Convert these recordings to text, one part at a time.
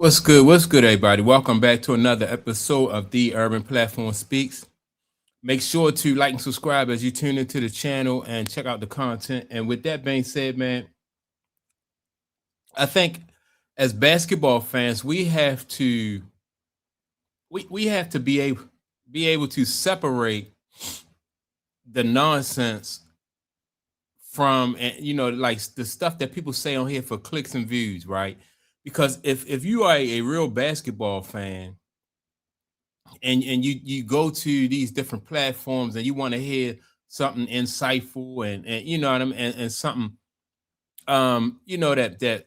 What's good? What's good, everybody? Welcome back to another episode of The Urban Platform Speaks. Make sure to like and subscribe as you tune into the channel and check out the content. And with that being said, man, I think as basketball fans, we have to be able to separate the nonsense from, and like the stuff that people say on here for clicks and views, right? Because if you are a real basketball fan and you go to these different platforms and you want to hear something insightful and you know what I mean, and something that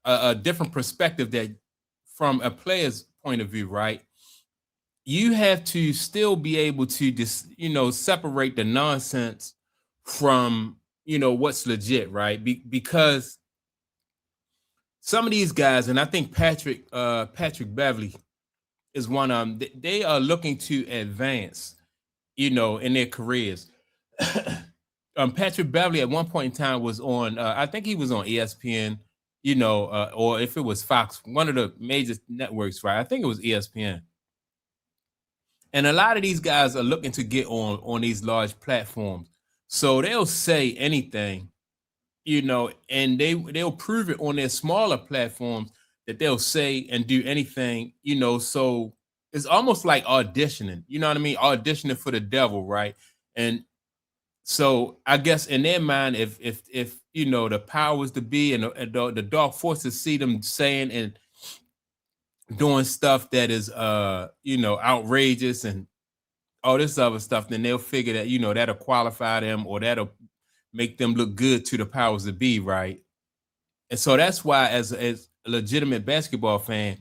a different perspective that from a player's point of view, right? You have to still be able to just separate the nonsense from what's legit, right? Because some of these guys, and I think Patrick Beverly is one of them. They are looking to advance, in their careers. Patrick Beverly at one point in time was on. I think he was on ESPN, or if it was Fox, one of the major networks, right? I think it was ESPN. And a lot of these guys are looking to get on these large platforms, so they'll say anything, and they'll prove it on their smaller platforms that they'll say and do anything, so it's almost like auditioning, you know what I mean? Auditioning for the devil, right? And so I guess in their mind, if the powers to be and the dark forces see them saying and doing stuff that is outrageous and all this other stuff, then they'll figure that that'll qualify them or that'll make them look good to the powers that be, right? And so that's why, as a legitimate basketball fan,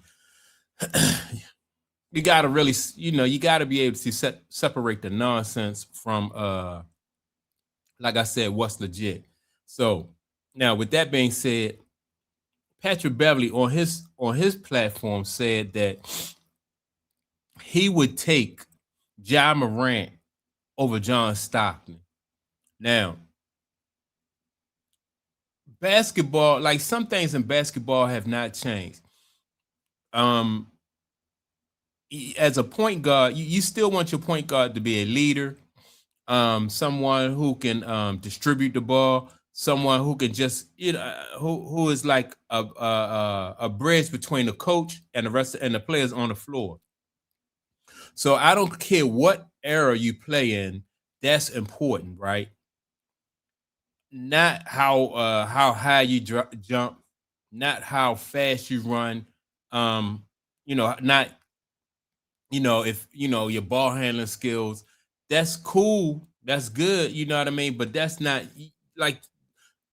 you got to really, you got to be able to separate the nonsense from, like I said, what's legit. So now, with that being said, Patrick Beverly on his platform said that he would take Ja Morant over John Stockton. Now, basketball, like some things in basketball have not changed. Um, as a point guard, you still want your point guard to be a leader, someone who can distribute the ball, someone who can just who is like a bridge between the coach and the rest and the players on the floor. So I don't care what era you play in, that's important, right? Not how high you jump, not how fast you run, not if your ball handling skills, that's cool, that's good, you know what I mean, but that's not like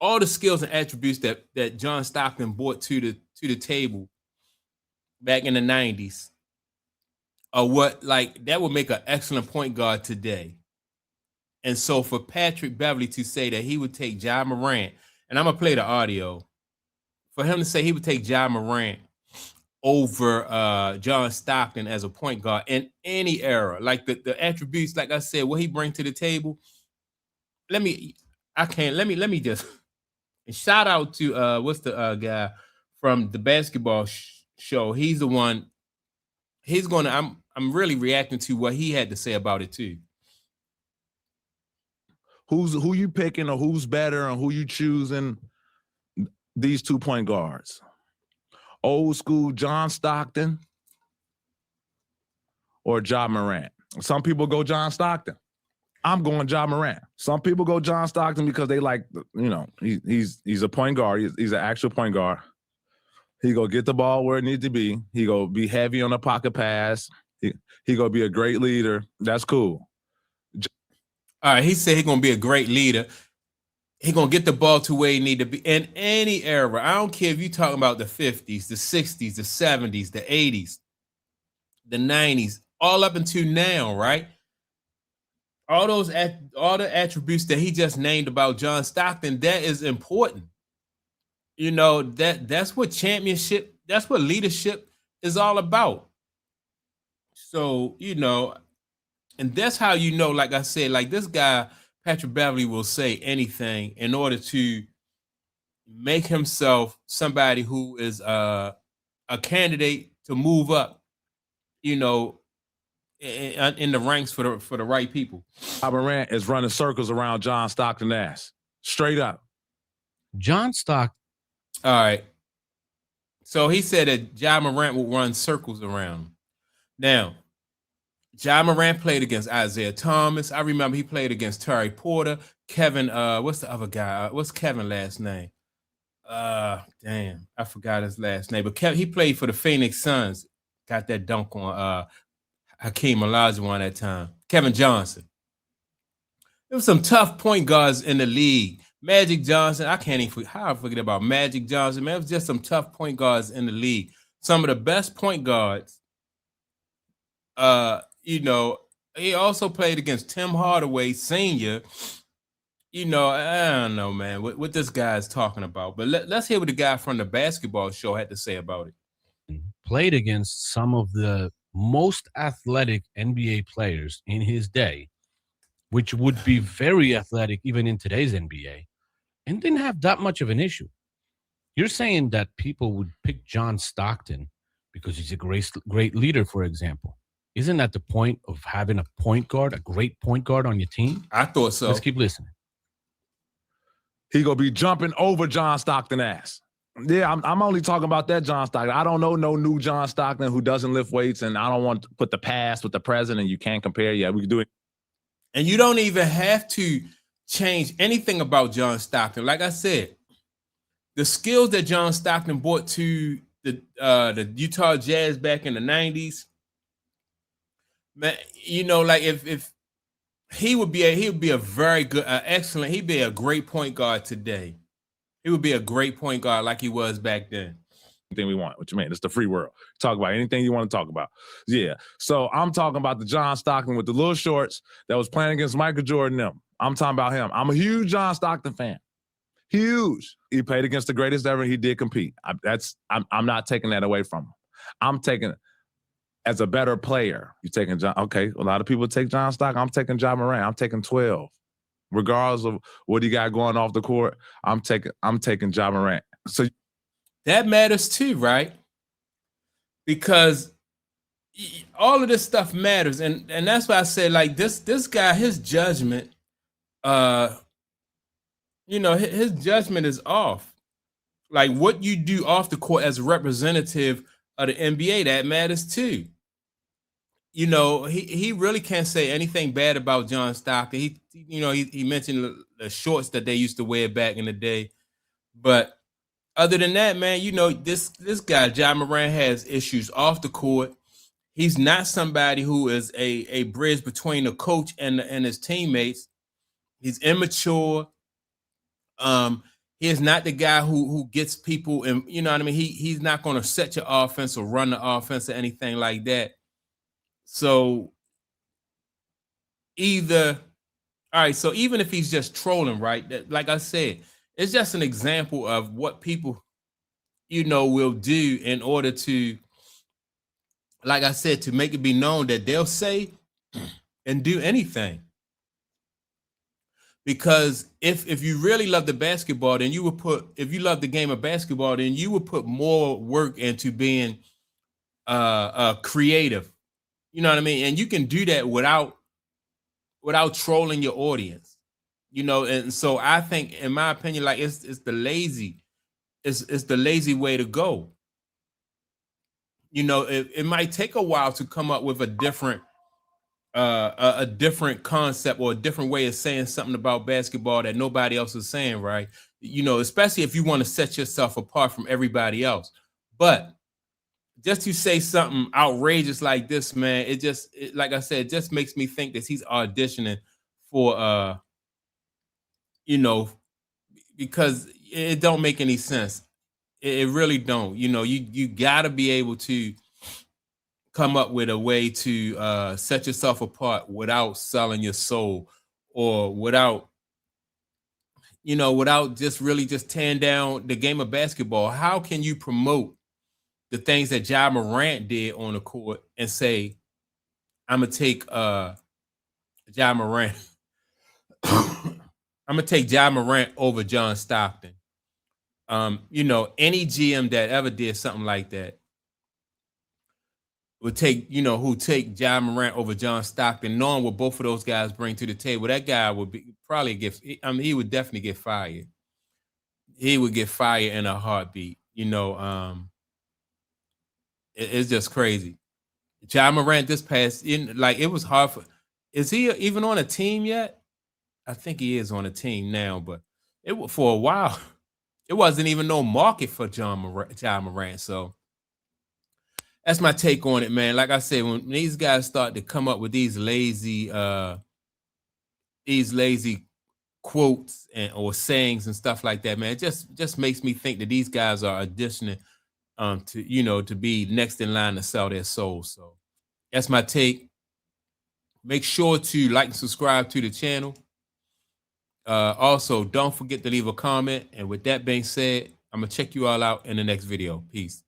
all the skills and attributes that John Stockton brought to the table back in the 90s are what, like, that would make an excellent point guard today. And so for Patrick Beverly to say that he would take Ja Morant, and I'm gonna play the audio, for him to say he would take Ja Morant over John Stockton as a point guard in any era, like the attributes, like I said, what he bring to the table. Let me, I can't. Let me just shout out to what's the guy from the basketball show. He's the one. He's gonna. I'm really reacting to what he had to say about it too. Who you picking or who's better and who you choosing? These 2 point guards. Old school John Stockton or Ja Morant. Some people go John Stockton. I'm going Ja Morant. Some people go John Stockton because they like, he's a point guard. He's an actual point guard. He go get the ball where it needs to be. He go be heavy on the pocket pass. He go be a great leader. That's cool. All right, he said he's gonna be a great leader. He gonna get the ball to where he need to be in any era. I don't care if you talking about the 50s, the 60s, the 70s, the 80s, the 90s, all up into now, right? All the attributes that he just named about John Stockton, that is important. That's what championship, that's what leadership is all about. So, and that's how like I said, like this guy, Patrick Beverly, will say anything in order to make himself somebody who is a candidate to move up, you know, in the ranks for the right people. Ja Morant is running circles around John Stockton ass. Straight up. John Stockton. All right. So he said that Ja Morant will run circles around him. Now, Ja Morant played against Isaiah Thomas. I remember he played against Terry Porter. Kevin, what's the other guy? What's Kevin last name? Damn, I forgot his last name. But he played for the Phoenix Suns. Got that dunk on Hakeem Olajuwon that time. Kevin Johnson. There was some tough point guards in the league. Magic Johnson, I can't even forget about Magic Johnson. Man, it was just some tough point guards in the league. Some of the best point guards. You know, he also played against Tim Hardaway Sr. You know, I don't know, man, what this guy is talking about. But let's hear what the guy from the basketball show had to say about it. Played against some of the most athletic NBA players in his day, which would be very athletic even in today's NBA, and didn't have that much of an issue. You're saying that people would pick John Stockton because he's a great leader, for example. Isn't that the point of having a point guard, a great point guard on your team? I thought so. Let's keep listening. He gonna be jumping over John Stockton ass. Yeah, I'm only talking about that John Stockton. I don't know no new John Stockton who doesn't lift weights, and I don't want to put the past with the present, and you can't compare. Yeah, we can do it. And you don't even have to change anything about John Stockton. Like I said, the skills that John Stockton brought to the Utah Jazz back in the 90s, man, you know, like if he would be a very good, excellent, he'd be a great point guard today. He would be a great point guard like he was back then. Anything we want. What you mean? It's the free world. Talk about anything you want to talk about. Yeah. So I'm talking about the John Stockton with the little shorts that was playing against Michael Jordan. Them. I'm talking about him. I'm a huge John Stockton fan. Huge. He played against the greatest ever. He did compete. I'm not taking that away from him. I'm taking it as a better player. You taking John? Okay. A lot of people take John Stockton. I'm taking Ja Morant. I'm taking 12. Regardless of what he got going off the court, I'm taking Ja Morant. So that matters too, right? Because all of this stuff matters, and that's why I say, like, this guy, his judgment, you know, his judgment is off. Like, what you do off the court as a representative of the NBA, that matters too. You know, he really can't say anything bad about John Stockton. He mentioned the shorts that they used to wear back in the day. But other than that, man, you know, this guy, Ja Morant, has issues off the court. He's not somebody who is a bridge between the coach and his teammates. He's immature. He is not the guy who gets people, and you know what I mean? He's not going to set your offense or run the offense or anything like that. So all right, so even if he's just trolling, right? That, like I said, it's just an example of what people, you know, will do in order to, like I said, to make it be known that they'll say and do anything. Because if you really love the basketball, then if you love the game of basketball, then you would put more work into being creative. You know what I mean? And you can do that without trolling your audience. You know, and so I think, in my opinion, like it's the lazy way to go. You know, it might take a while to come up with a different concept or a different way of saying something about basketball that nobody else is saying, right? You know, especially if you want to set yourself apart from everybody else. But just to say something outrageous like this, man, like I said, it just makes me think that he's auditioning for, you know, because it don't make any sense. It really don't. You know, you got to be able to come up with a way to set yourself apart without selling your soul, or without just really just tearing down the game of basketball. How can you promote the things that Ja Morant did on the court and say, I'm going to take Ja Morant. I'm going to take Ja Morant over John Stockton. You know, any GM that ever did something like that, would take, who take Ja Morant over John Stockton, knowing what both of those guys bring to the table, that guy would he would definitely get fired. He would get fired in a heartbeat. It's just crazy. Ja Morant this past it was hard for. Is he even on a team yet? I think he is on a team now, but for a while, it wasn't even no market for Ja Morant. So that's my take on it, man. Like I said, when these guys start to come up with these lazy quotes or sayings and stuff like that, man, it just makes me think that these guys are auditioning to be next in line to sell their souls. So that's my take. Make sure to like and subscribe to the channel. Also, don't forget to leave a comment. And with that being said, I'm going to check you all out in the next video. Peace.